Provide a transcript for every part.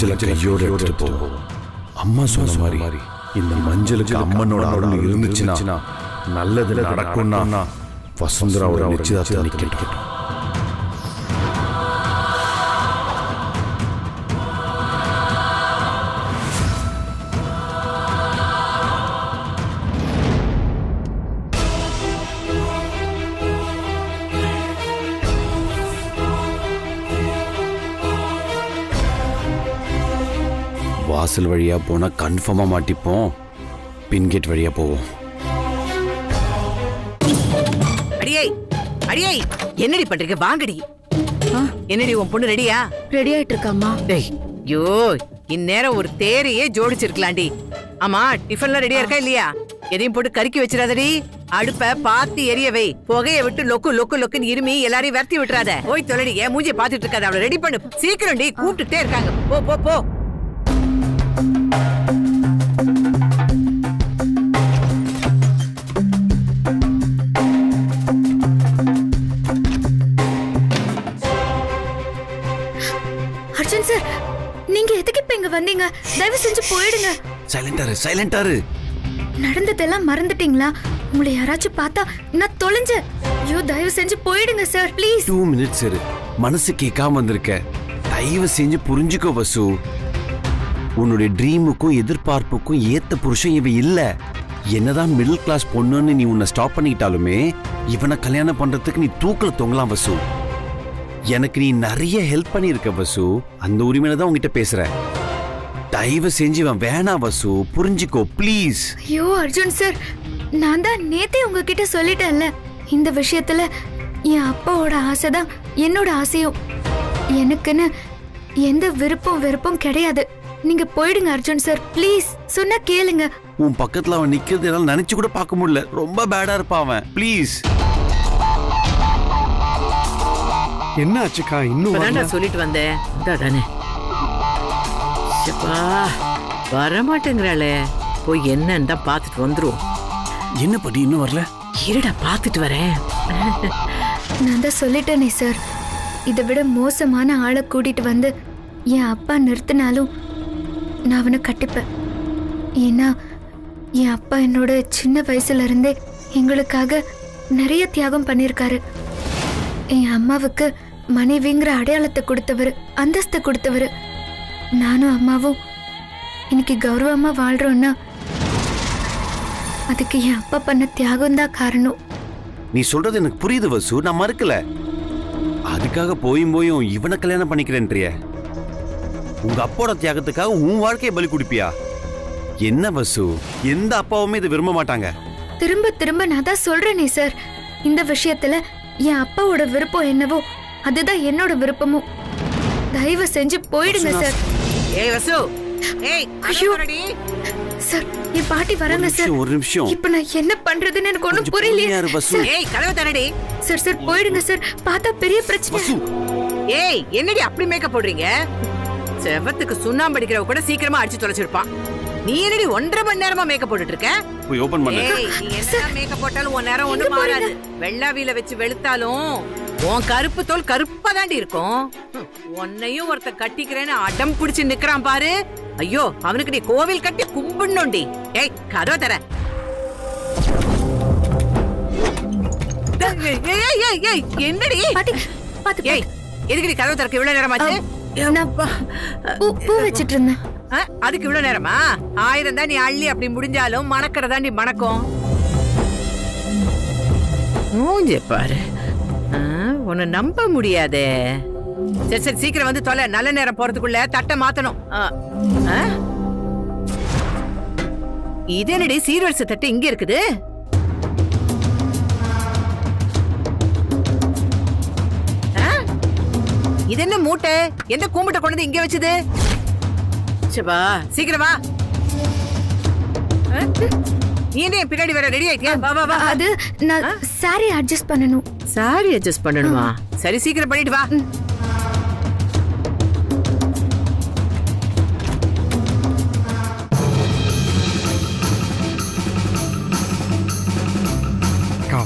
மஞ்சளை கையோடு எடுத்துட்டு போவோம். அம்மா சொன்ன மாதிரி இந்த மஞ்சளுக்கு அம்மனோட அருள் இருந்துச்சுன்னா நல்லது நடக்கும்னா வசுந்தராவோட நிச்சயதார்த்தம் நிக்கட்டும். வாசல் வழியா போனா கன்ஃபார்மா மாட்டிப்போம். பின்கேட் வழியா போவோம். அடியே அடியே, என்னடி பண்றீங்க? வாங்கடி. என்னடி உன் பொண்ணு ரெடியா? ரெடி ஆயிட்டு இருக்காமா. டேய் ஐயோ, இந்நேரம் ஒரு தேரையே ஜோடிச்சிருக்கலாம்டி. ஆமா, டிஃபன்லாம் ரெடியா இருக்கா இல்லையா? எதையும் போட்டு கருக்கி வச்சிடாதடி. அடுப்ப பார்த்து எரிய வை. புகைய விட்டு லொக்கு லொக்கு லொக்குன்னு இருமி எல்லாரையும் விரட்டி விட்டுறாத. போய் தொலைடி. ஏன் மூஞ்சியை பாத்துட்டு இருக்காத, அவளை ரெடி பண்ணு சீக்கிரம். டி கூப்பிட்டுட்டே இருக்காங்க. போ போ போ. அர்ஜுன் சார், நீங்க எதுக்கு இப்ப இங்க வந்தீங்க? தயவு செஞ்சு போயிடுங்க. சைலண்டாரு. நடந்ததெல்லாம் மறந்துட்டீங்களா? உங்களை யாராச்சும் பார்த்தா நான் தொலைஞ்ச. ஐயோ, தயவு செஞ்சு போயிடுங்க சார், ப்ளீஸ். 2 மினிட்ஸ் இரு. மனசு கேட்காம வந்திருக்க. தயவு செஞ்சு புரிஞ்சுக்கோ வசு. உன்னுடைய ட்ரீமுக்கும் எதிர்பார்ப்புக்கும் ஏத்த புருஷன் இவ இல்ல. என்னதான் மிடில் கிளாஸ் பொண்ணுன்னு நீ உன்னை ஸ்டாப் பண்ணிக்கிட்டாலுமே இவனை கல்யாணம் பண்றதுக்கு நீ தூக்கல தொங்கலாம் வசு. எனக்கு நீ நிறைய ஹெல்ப் பண்ணிருக்க வசு. அந்த உரிமையில தான் உங்ககிட்ட பேசுறேன். தயவு செஞ்சு இவன் வேணாம் வசு, புரிஞ்சுக்கோ ப்ளீஸ். ஐயோ அர்ஜுன் சார், நான் தான் நேத்தே உங்ககிட்ட சொல்லிட்டேன்ல, இந்த விஷயத்துல என் அப்பாவோட ஆசைதான் என்னோட ஆசையும். எனக்குன்னு எந்த வெறுப்பும் கிடையாது. நீங்க போயிடுங்க அர்ஜுன் சார், ப்ளீஸ். சொன்னா கேளுங்க. உன் பக்கத்துல அவன் நிக்கிறது என்னால நினைச்சு கூட பார்க்க முடியல. ரொம்ப பேடா இருப்பான் அவன். ப்ளீஸ். என்ன ஆச்சுக்கா? இன்னும் சொல்லிட்டு வந்தேன். தானே வரமாட்டேங்கிறாளே. போய் என்னன்னு தான் பாத்துட்டு வந்துரும். என்ன படி இன்னும் வரல? இருடா, பாத்துட்டு வரேன். நான் தான் சொல்லிட்டேனே சார், இதை விட மோசமான ஆளை கூட்டிட்டு வந்து என் அப்பா நிறுத்தினாலும் நான் அவனை கட்டிப்பேன். ஏன்னா என் அப்பா என்னோட சின்ன வயசுல இருந்தே எங்களுக்காக நிறைய தியாகம் பண்ணியிருக்காரு. என் அம்மாவுக்கு மனைவிங்கிற அடையாளத்தை கொடுத்தவர், அந்தஸ்தை கொடுத்தவர். நானும் அம்மாவும் இன்னைக்கு கௌரவமா வாழ்றோம்னா அதுக்கு என் அப்பா பண்ண தியாகம் தான் காரணம். நீ சொல்றது எனக்கு புரியுது வசு, நான் மறுக்கல. அதுக்காக போயும் இவனை கல்யாணம் பண்ணிக்கிறேன்றிய. உங்க அப்பாவோட தியாகத்துக்காக உன் வாழ்க்கையை பலி கொடுப்பியா? என்ன வசு, எந்த அப்பாவுமே இதை விரும்ப மாட்டாங்க. திரும்ப திரும்ப நான் தான் சொல்றேனே சார், இந்த விஷயத்துல என் அப்பாவோட விருப்பம் என்னவோ அதுதான் என்னோட விருப்பமும். தயவு செஞ்சு போயிடுங்க சார். ஏய் வசு, ஏய் ஐயோ சார், என் பாட்டி வராங்க சார். ஒரு நிமிஷம். இப்ப நான் என்ன பண்றதுன்னு எனக்கு ஒண்ணும் புரியலையே. ஏய் கதவை தரடி. சார் சார் போயிடுங்க சார், பார்த்தா பெரிய பிரச்சனை. ஏய் என்னடி அப்படி மேக்கப் போடுறீங்க? செவத்துக்கு சுண்ணாம்பு அடிக்கிறவ கூட சீக்கிரமா அடிச்சு தொலைச்சிருப்பான். நீ என்னடி 1.5 மணி நேரமா மேக்கப் போட்டுட்டு இருக்க? போய் ஓபன் பண்ணு. ஏய் நீ என்ன மேக்கப் போட்டாலும் உன் நேரம் ஒண்ணும் மாறாது. வெள்ளாவில வச்சு வெளுத்தாலும் உன் கருப்பு தோல் கருப்பா தாண்டி இருக்கும். உன்னையும் ஒருத்த கட்டிக்கிறேன்னு அடம் பிடிச்சு நிக்கிறான் பாரு. ஐயோ, அவனுக்கு நீ கோவில் கட்டி கும்பிடணும்டி. ஏய் கதவை தர. என்னடி ஏய் எதுக்கு கதவை திறக்க இவ்வளவு நேரமாச்சு? பூ வச்சிட்டு இருந்தேன். அதுக்கு இவ்வளவு நேரமா? 1000 தான் நீ அள்ளி அப்படி முடிஞ்சாலும் மணக்கிறதா நீ மணக்கும். மூஞ்ச பாரு, உன்னை நம்ப முடியாதே. சரி சரி சீக்கிரம் வந்து தொலை. நல்ல நேரம் போறதுக்குள்ள தட்டை மாத்தணும். இது என்னடி சீர்வரிசை தட்டு இங்க இருக்குது? இது என்ன மூட்டை? எந்த கூம்பிட்ட கொண்டு இங்க வச்சது? சபா சீக்கிரம் வா. நீ என்ன பின்னாடி வர? ரெடி ஆயிட்டியா? வா வா வா. அது நான் சாரி அட்ஜஸ்ட் பண்ணனும். சாரி அட்ஜஸ்ட் பண்ணணுமா? சரி சீக்கிரம் பண்ணிட்டு வா.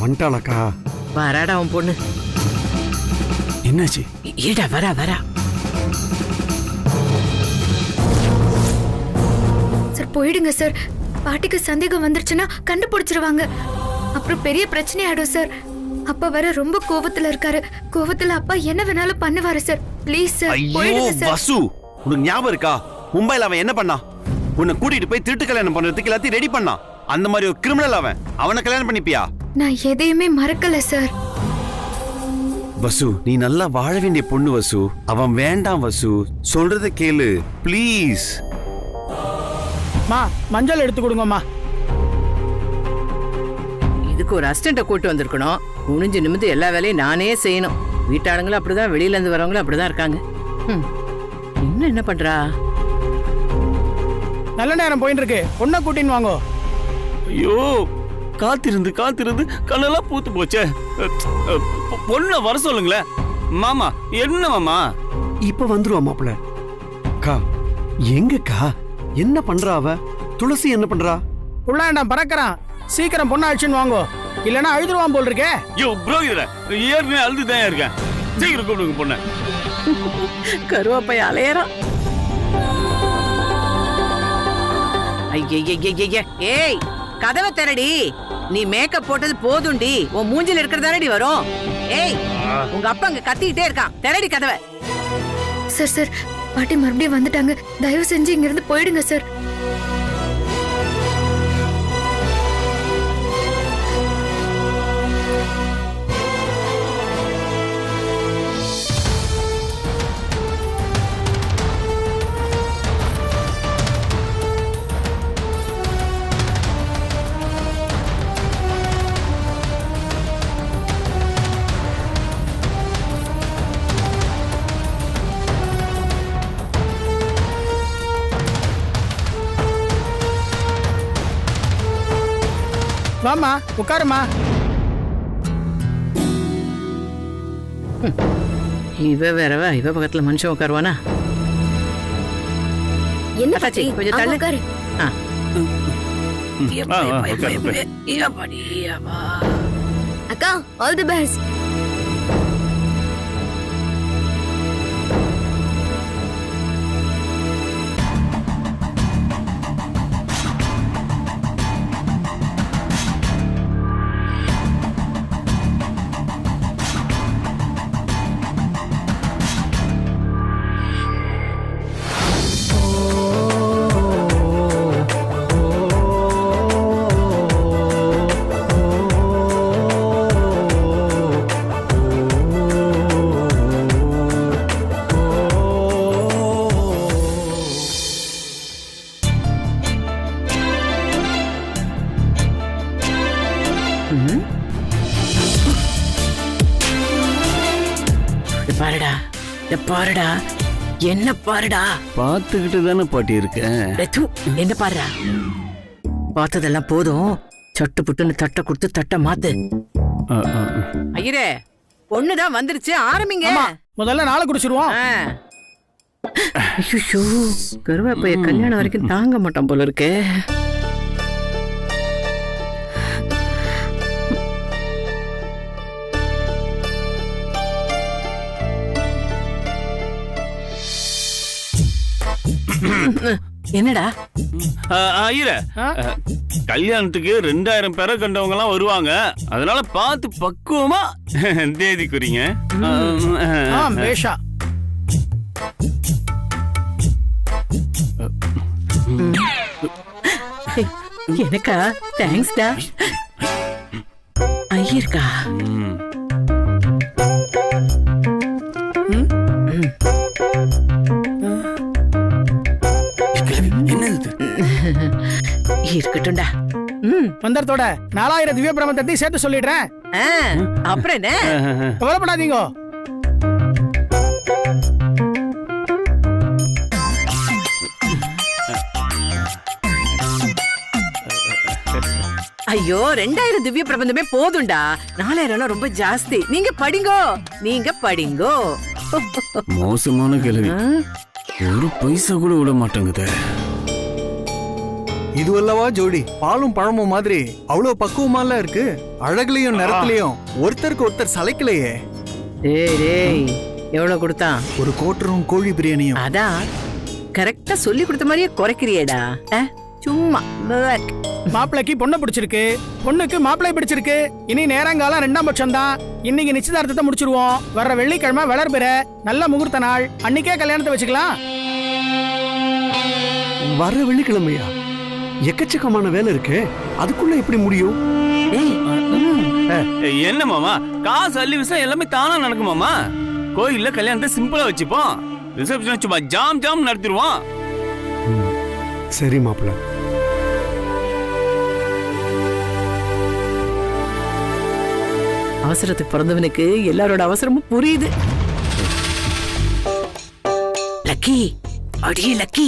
வந்துட்டாளக்கா? வராடா உன் பொண்ணு. என்னாச்சு? இருடா, வரா வரா. சார் போயிடுங்க சார். பாட்டிக்கு சந்தேகம் வந்துருச்சுன்னா கண்டுபிடிச்சிருவாங்க. அப்புறம் பெரிய பிரச்சனை ஆயிடும் சார். அப்பா வர ரொம்ப கோவத்துல இருக்காரு. கோவத்துல அப்பா என்ன வேணாலும் பண்ணுவாரு சார். ப்ளீஸ் சார் ஐயோ போயிடுங்க சார். வசு, உனக்கு ஞாபகம் இருக்கா மும்பைல அவன் என்ன பண்ணா? உன்னை கூட்டிட்டு போய் திருட்டு கல்யாணம் பண்றதுக்கு எல்லாத்தையும் ரெடி பண்ணான். அந்த மாதிரி ஒரு கிரிமினல் அவனை கல்யாணம் பண்ணிப்பியா? நான் எதையுமே மறக்கல சார். வசு, நீ நல்லா வாழ வேண்டிய பொண்ணு வசு. அவன் வேண்டாம் வசு, சொல்றத கேளு ப்ளீஸ். மா மஞ்சள் எடுத்து கொடுங்கம்மா. இதுக்கு ஒரு அசிஸ்டண்ட கூட்டு வந்திருக்கணும். குனிஞ்சு நிமிந்து எல்லா வேலையும் நானே செய்யணும். வீட்டாளுங்களும் அப்படிதான், வெளியில இருந்து வரவங்களும் அப்படிதான் இருக்காங்க. இன்னும் என்ன பண்றா? நல்ல நேரம் போயிட்டு இருக்கு, பொண்ணை கூட்டின்னு வாங்கோ. ஐயோ, காத்திருந்து காத்திருந்து கண்ணெல்லாம் பூத்து போச்சே. பொண்ணை வர சொல்லுங்களேன். மாமா என்ன மாமா? இப்ப வந்துருவா மாப்பிள்ள. அக்கா எங்கக்கா என்ன பண்றா அவ? துளசி என்ன பண்றா? உள்ளாண்டாம் பறக்கிறான். சீக்கிரம் பொண்ணை அழிச்சுன்னு வாங்கோ, இல்லைன்னா அழுதுருவான் போல் இருக்கே. ஐயோ புரோகிதர, ஏற்கனவே அழுதுதான் இருக்கேன். சீக்கிரம் கூப்பிடுங்க பொண்ணை. கருவாப்பை அலையறான். ஐய ஏய், கதவை திறடி. நீ மேக்கப் போட்டது போதும்டி. உன் மூஞ்சில இருக்கிறதானடி வரும். ஏய், உங்க அப்பா அங்க கத்திக்கிட்டே இருக்கான். திறடி கதவை. சார் சார் பாட்டி மறுபடியும் வந்துட்டாங்க. தயவு செஞ்சு இங்க இருந்து போயிடுங்க சார். வாமா உட்காருமா. இவ வேறவா, இவ பக்கத்துல மனுஷன் உட்காருவானா? என்ன அத்தாச்சி, கொஞ்சம் தள்ளு. உட்காரு. ஆ. உட்காரு. அக்கா ஆல் தி பெஸ்ட். பாருடா, பாருடா, என்ன பாருடா. பார்த்துக்கிட்டு தானே பாட்டி இருக்கேன். என்ன பாருடா. பார்த்ததெல்லாம் போதும். சட்டு புட்டுன்னு தட்டை கொடுத்து தட்டை மாத்து. ஐயரே, பொண்ணுதான் வந்துருச்சு, ஆரம்பிங்க. முதல்ல நாளை குடிச்சிருவோம். ஐயோ, கருவாப்பைய கல்யாணம் வரைக்கும் தாங்க மாட்டான் போல இருக்கு. என்னடா ஐயர, கல்யாணத்துக்கு 2000 பேரை கண்டவங்க எல்லாம் வருவாங்க. அதனால பார்த்து பக்குவமா தேதி குறிங்க. பேஷா. எனக்கா? தேங்க்ஸ்டா. ஐயர்க்கா? இருக்கட்டும்டா. மந்திரத்தோட 4000 திவ்ய பிரபந்தத்தை சேர்த்து சொல்லிடுறேன். அப்புறம் என்ன, கவலைப்படாதீங்க. ஐயோ, 2000 திவ்ய பிரபந்தமே போதும்டா. 4000 ரொம்ப ஜாஸ்தி. நீங்க படிங்கோ, நீங்க படிங்கோ. மோசமான கேள்வி. ஒரு பைசா கூட விட மாட்டேங்குது. இது அல்லவா ஜோடி, பாலும் பழமும் மாதிரி அவ்வளவு பக்குவமால இருக்கு. அழகுலயும் நிறத்திலையும் ஒருத்தருக்கு ஒருத்தர் சளைக்கலையே. டேய், எவ்வளவு கொடுத்தான்? ஒரு கோட்டரும் கோழி பிரியாணியும். அதான் கரெக்டா சொல்லி கொடுத்த மாதிரியே குறைக்கிறியேடா. சும்மா work. மாப்பிள்ளைக்கு பொண்ணை பிடிச்சிருக்கு, பொண்ணுக்கு மாப்பிள்ளை பிடிச்சிருக்கு. இனி நேரங்காலம் 2ஆம் பட்சம் தான். இன்னைக்கு நிச்சயதார்த்தத்தை முடிச்சிருவோம். வர்ற வெள்ளிக்கிழமை வளர்பிற நல்ல முகூர்த்த நாள், அன்னைக்கே கல்யாணத்தை வச்சுக்கலாம். வர வெள்ளிக்கிழமையா? எக்கச்சக்கமான வேலை இருக்கு, அதுக்குள்ள எப்படி முடியும்? என்ன மாமா, காசு அள்ளி விஷயம் எல்லாமே தானா நடக்கும் மாமா. கோயில்ல கல்யாணத்தை சிம்பிளா வச்சுப்போம், ரிசப்ஷன் சும்மா ஜாம் ஜாம் நடத்திடுவோம். சரி மாப்பிள்ள. அவசரத்துக்கு பிறந்தவனுக்கு எல்லாரோட அவசரமும் புரியுது. லக்கி, அடியே லக்கி,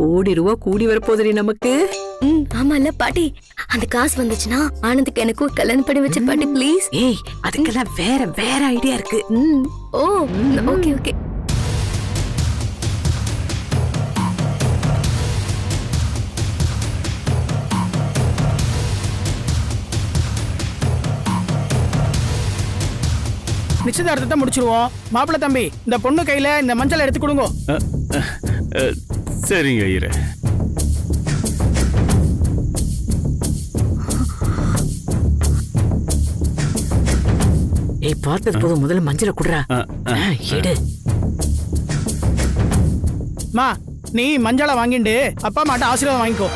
கோடி ரூபா கூடி வரப்போதுரி நமக்கு. ஆமால பாட்டி, அந்த காசு வந்துச்சுன்னா ஆனந்துக்கு எனக்கும் கல்யாணம் பண்ணி வச்சு பாட்டி ப்ளீஸ். ஏய், அதுக்கெல்லாம் வேற வேற ஐடியா இருக்கு. ஓ ஓகே ஓகே. நிச்சயதார்த்தத்தை முடிச்சிருவோம். மாப்பிள்ளை தம்பி, இந்த பொண்ணு கையில இந்த மஞ்சள் எடுத்து கொடுங்க. சரிங்க ஐயரே. ஏய், பார்த்தது போதும், முதல்ல மஞ்சளை குடுறா. எடு. மா, நீ மஞ்சளை வாங்கிண்டு அப்பா அம்மாட்ட ஆசீர்வாதம் வாங்கிக்கோ.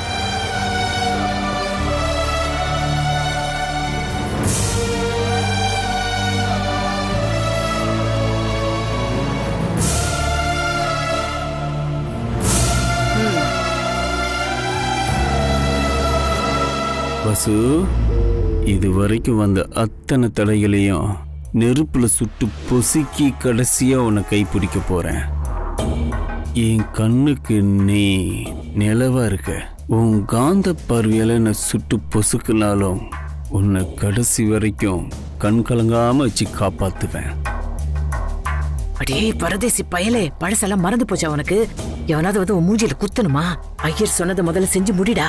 வசு, இதுவரைக்கும் வந்த அத்தனை தடைகளையும் நெருப்புல சுட்டு பொசுக்கி கடைசியா உன்னை கைப்பிடிக்க போறேன். என் கண்ணுக்கு நீ நிலவா இருக்க. உன் காந்த பார்வையால என்னை சுட்டு பொசுக்குனாலும் உன்னை கடைசி வரைக்கும் கண் கலங்காம வச்சு காப்பாத்துவேன். அடே பரதேசி பயலே, பழசெல்லாம் மறந்து போச்சா உனக்கு? எவனாவது வந்து உன் மூஞ்சில குத்தணுமா? ஐயர் சொன்னதை முதல்ல செஞ்சு முடிடா.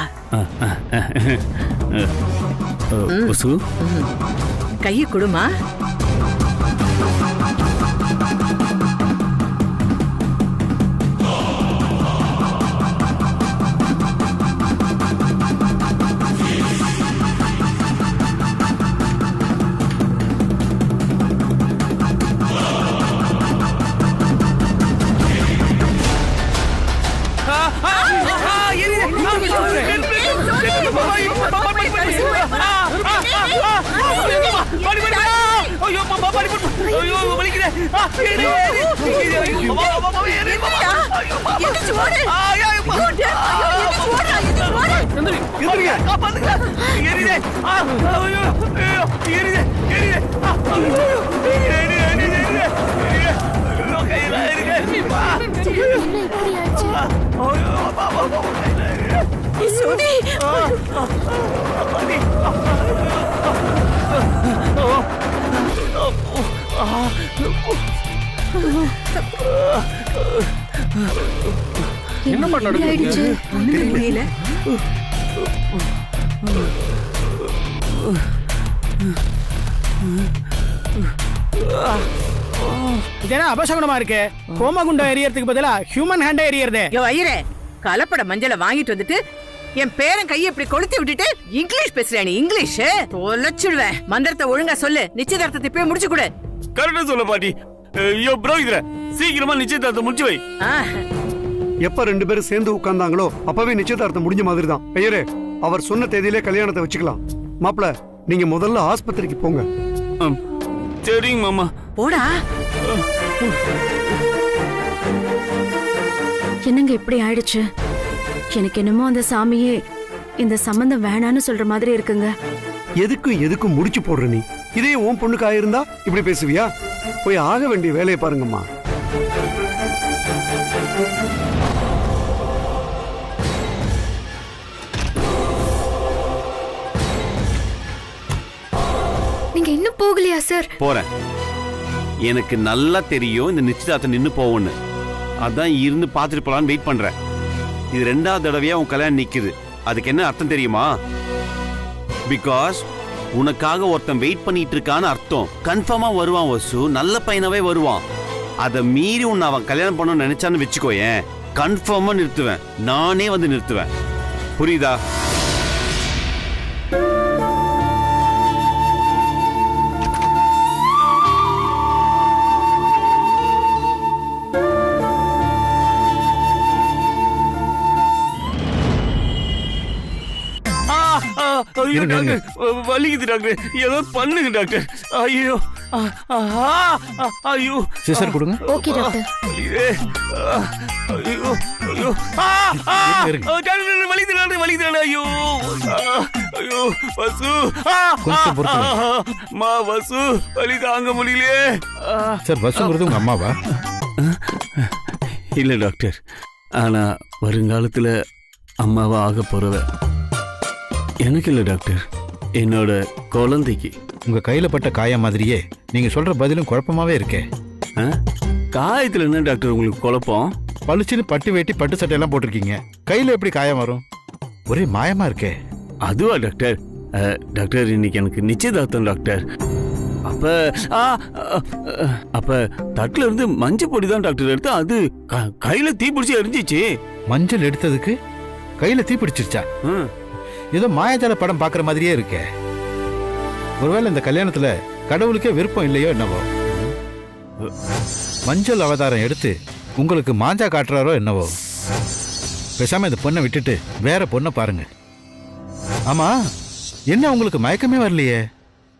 வசு, கையை கொடுமா. என்னப்பா நடக்குது? தெரியல. இதென்ன அபசகுனமா இருக்கு? கோமகுண்டம் எரியறதுக்கு பதிலா ஹியூமன் ஹேண்ட் எரியறதே. யோ ஐயரே, கலப்பட மஞ்சளை வாங்கிட்டு வந்துட்டு என் பேரன் கையை இப்படி கொளுத்தி விட்டுட்டு இங்கிலீஷ் பேசுறேன். நீ இங்கிலீஷ் தொலைச்சிடுவேன். மந்திரத்தை ஒழுங்கா சொல்லு, நிச்சயதார்த்தத்தை இப்பவே முடிச்சு கொடு. கரெக்டா சொல்ல பாட்டி. ஐயோ புரோகிதர, சீக்கிரமா நிச்சயதார்த்தம் முடிச்சு வை. எப்ப 2 பேரும் சேர்ந்து உட்கார்ந்தாங்களோ அப்பவே நிச்சயதார்த்தம் முடிஞ்ச மாதிரி தான். ஐயரே, அவர் சொன்ன தேதியிலே கல்யாணத்தை வச்சுக்கலாம். மாப்பிள்ள, நீங்க முதல்ல ஆஸ்பத்திரிக்கு போங்க. சரிங்க மாமா. போடா. என்னங்க இப்படி ஆயிடுச்சு? எனக்கு என்னமோ அந்த சாமியே இந்த சம்பந்தம் வேணான்னு சொல்ற மாதிரி இருக்குங்க. எதுக்கும் முடிச்சு போடுற நீ. இதே உன் பொண்ணுக்கு ஆயிருந்தா இப்படி பேசுவியா? போய் ஆக வேண்டிய வேலையை பாருங்கம்மா. நீங்க இன்னும் போகலையா சார்? போறேன். எனக்கு நல்லா தெரியும் இந்த நிச்சயதார்த்தம் நின்னு போவோன்னு. அதான் இருந்து பார்த்துட்டு போலான்னு வெயிட் பண்றேன். இது 2வது தடவையா உன் கல்யாணம் நிக்குது. அதுக்கு என்ன அர்த்தம் தெரியுமா? பிகாஸ் உனக்காக ஒருத்தன் வெயிட் பண்ணிட்டு இருக்கான்னு அர்த்தம். கன்ஃபார்மா வருவான் வசு, நல்ல பையனாவே வருவான். அதை மீறி உன்னை அவன் கல்யாணம் பண்ணணும்னு நினைச்சான்னு வச்சுக்கோயேன், கன்ஃபார்மா நிறுத்துவேன். நானே வந்து நிறுத்துவேன். புரியுதா? ஐயோ டாக்டர், வலிக்குது டாக்டர், ஏதோ பண்ணுங்க டாக்டர். ஐயோ ஐயோ, சிஸ்டர் கொடுங்க. Okay doctor. ஐயோ ஐயோ, வலிக்குது டாக்டர், வலிக்குது. ஐயோ ஐயோ வசு, கொஞ்சம் பொறுத்துங்க. மா வசு, வலி தாங்க முடியலையே. சார், வசுங்கிறது உங்க அம்மாவா? இல்ல டாக்டர், ஆனா வருங்காலத்துல அம்மாவா ஆக போறவ எனக்கு இல்ல டாக்டர், என்னோட குழந்தைக்கு. உங்க கையில பட்ட காயம் மாதிரியே நீங்க சொல்ற பதிலும் குழப்பமாவே இருக்கே. காயத்துல என்ன டாக்டர் உங்களுக்கு குழப்பம்? பளிச்சுன்னு பட்டு வேட்டி பட்டு சட்டை எல்லாம் போட்டிருக்கீங்க, கையில எப்படி காயம் வரும்? ஒரே மாயமா இருக்கே. அதுவா டாக்டர்? டாக்டர், இன்னைக்கு எனக்கு நிச்சயதார்த்தம் டாக்டர். அப்ப தட்டுல இருந்து மஞ்சள் பொடி தான் டாக்டர் எடுத்து, அது கையில தீ பிடிச்சி எரிஞ்சிச்சு. மஞ்சள் எடுத்ததுக்கு கையில தீ பிடிச்சிருச்சா? ஏதோ மாயாஜால படம் பாக்குற மாதிரியே இருக்கே. ஒருவேளை இந்த கல்யாணத்துல கடவுளுக்கே விருப்பம் இல்லையோ என்னவோ? மஞ்சள் அவதாரம் எடுத்து உங்களுக்கு மாஞ்சா காட்டுறாரோ என்னவோ? பேசாம இந்த பொண்ணை விட்டுட்டு வேற பொண்ணை பாருங்க. ஆமா, என்ன உங்களுக்கு மயக்கமே வரலையே?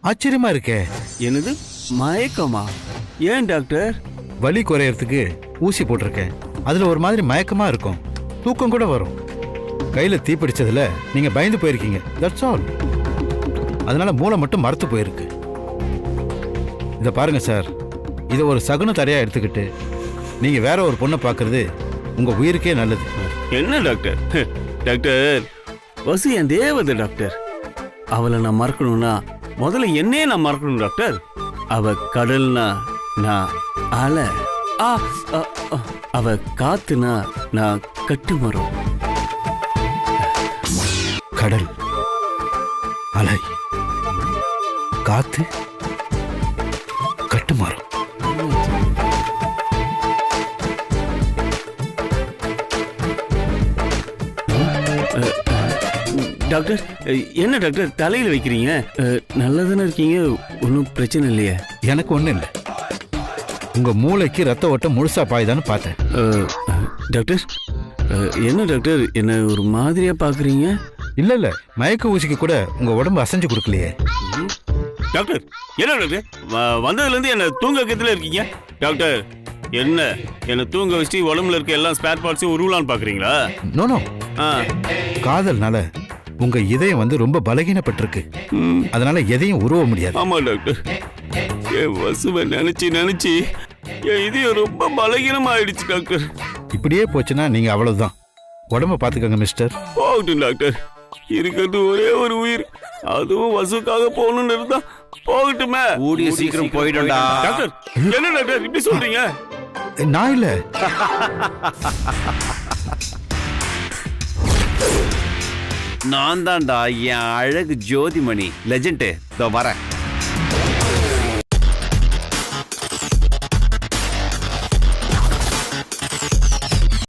ஆச்சரியமா இருக்கே. என்னது மயக்கமா? ஏன் டாக்டர்? வலி குறையறதுக்கு ஊசி போட்டிருக்கேன், அதுல ஒரு மாதிரி மயக்கமா இருக்கும், தூக்கம் கூட வரும். கையில தீ பிடிச்சதுல நீங்க பயந்து போயிருக்கீங்க, தட்ஸ் ஆல். அதனால மூளை மட்டும் மரத்து போயிருக்கு. இதை பாருங்க சார், இதை ஒரு சகுன தடையா எடுத்துக்கிட்டு நீங்க வேற ஒரு பொண்ணை பார்க்கறது உங்க உயிருக்கே நல்லது. என்ன டாக்டர்? டாக்டர், வசு என் தேவதை டாக்டர். அவளை நான் மறக்கணும்னா முதல்ல என்னையே நான் மறக்கணும் டாக்டர். அவ கடல்னா நான் அலை, அவ காத்துனா நான் கட்டு மரம். கடல், அலை, காத்து, கட்டுமரம். டாக்டர், என்ன டாக்டர் தலையில வைக்கிறீங்க? நல்லதானே இருக்கீங்க, ஒன்றும் பிரச்சனை இல்லையே? எனக்கு ஒண்ணும் இல்லை, உங்க மூளைக்கு ரத்த ஓட்டம் முழுசா பாய்தான்னு பார்த்தேன். டாக்டர், என்ன டாக்டர் என்ன ஒரு மாதிரியா பாக்குறீங்க? இல்ல இல்ல, மயக்க ஊசிக்கு கூட உங்க உடம்பு அசைஞ்சு கொடுக்கலையே. டாக்டர், என்ன டாக்டர் வந்ததுல இருந்து என்ன தூங்க வைக்கிறதுல இருக்கீங்க? டாக்டர், என்ன தூங்க வச்சு உடம்புல இருக்க எல்லா ஸ்பேர் பார்ட்ஸையும் உருவலான்னு பாக்குறீங்களா? நோ நோ, காதல்னால உங்க இதயம் வந்து ரொம்ப பலகீனப்பட்டிருக்கு, அதனால எதையும் உருவ முடியாது. ஆமா டாக்டர், என் வசுவை நினைச்சு நினைச்சு என் இதயம் ரொம்ப பலகீனமாயிடுச்சு டாக்டர். இப்படியே போச்சுன்னா நீங்க அவ்வளவுதான். உடம்ப பாத்துக்கங்க மிஸ்டர். போகட்டும் டாக்டர், இருக்கிறது ஒரே ஒரு உயிர், அதுவும் வசுக்காக போகணும்னு இருந்தா போகட்டுமே. கூடிய சீக்கிரம் போயிடும்டா. டாக்டர், என்ன டாக்டர் இப்படி சொல்றீங்க? நான் இல்ல, நான் தான்டா என் அழகு ஜோதிமணி லெஜண்ட். இதோ வரேன்.